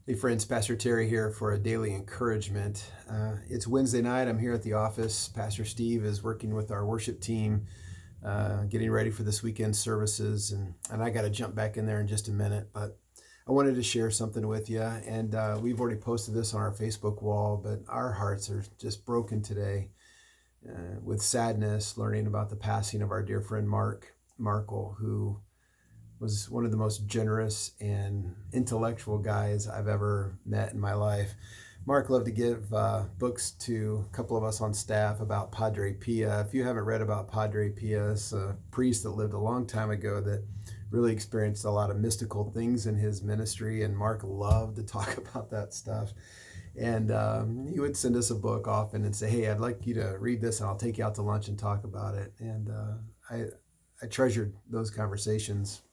Hey friends, Pastor Terry here for a daily encouragement. It's Wednesday night. I'm here at the office. Pastor Steve is working with our worship team, getting ready for this weekend services, and I got to jump back in there in just a minute. But I wanted to share something with you, and we've already posted this on our Facebook wall. But our hearts are just broken today with sadness, learning about the passing of our dear friend Markle, who was one of the most generous and intellectual guys I've ever met in my life. Mark loved to give books to a couple of us on staff about Padre Pio. If you haven't read about Padre Pio, it's a priest that lived a long time ago that really experienced a lot of mystical things in his ministry, and Mark loved to talk about that stuff. And he would send us a book often and say, "Hey, I'd like you to read this, and I'll take you out to lunch and talk about it." And I treasured those conversations.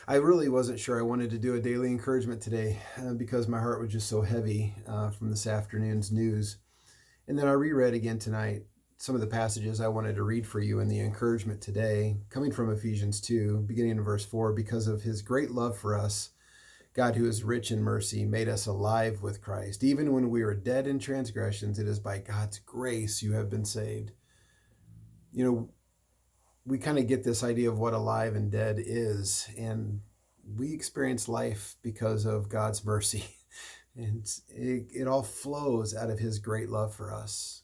I really wasn't sure I wanted to do a daily encouragement today because my heart was just so heavy from this afternoon's news. And then I reread again tonight some of the passages I wanted to read for you in the encouragement today, coming from Ephesians 2, beginning in verse 4. Because of his great love for us, God, who is rich in mercy, made us alive with Christ. Even when we were dead in transgressions, it is by God's grace you have been saved. You know, we kind of get this idea of what alive and dead is, and we experience life because of God's mercy. And it all flows out of his great love for us.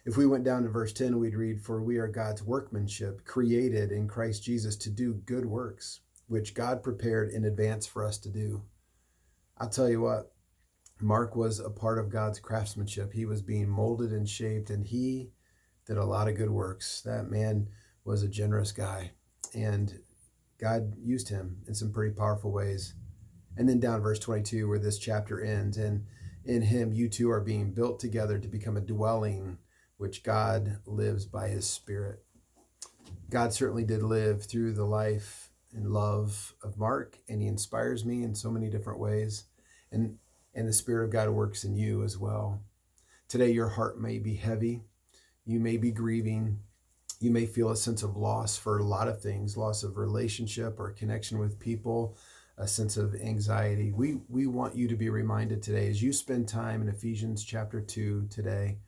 If we went down to verse 10, we'd read, "For we are God's workmanship, created in Christ Jesus to do good works, which God prepared in advance for us to do." I'll tell you what, Mark was a part of God's craftsmanship. He was being molded and shaped, and he did a lot of good works. That man was a generous guy, and God used him in some pretty powerful ways. And then down verse 22, where this chapter ends, "And in him you two are being built together to become a dwelling which God lives by his Spirit." God certainly did live through the life and love of Mark, and he inspires me in so many different ways. And the Spirit of God works in you as well. Today your heart may be heavy. You may be grieving. You may feel a sense of loss for a lot of things, loss of relationship or connection with people, a sense of anxiety. We want you to be reminded today, as you spend time in Ephesians chapter 2 today,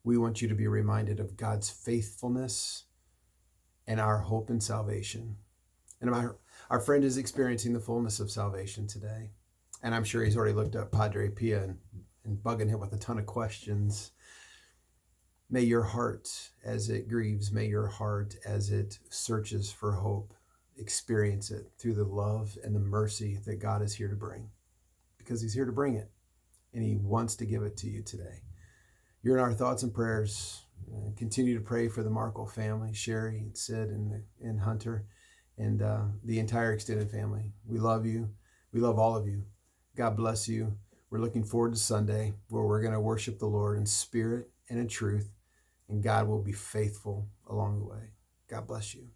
we want you to be reminded of God's faithfulness and our hope in salvation. And our friend is experiencing the fullness of salvation today. And I'm sure he's already looked up Padre Pio and bugging him with a ton of questions. May your heart, as it grieves, may your heart, as it searches for hope, experience it through the love and the mercy that God is here to bring. Because he's here to bring it, and he wants to give it to you today. You're in our thoughts and prayers. Continue to pray for the Markle family, Sherry, and Sid, and Hunter, and the entire extended family. We love you. We love all of you. God bless you. We're looking forward to Sunday, where we're going to worship the Lord in spirit and in truth, and God will be faithful along the way. God bless you.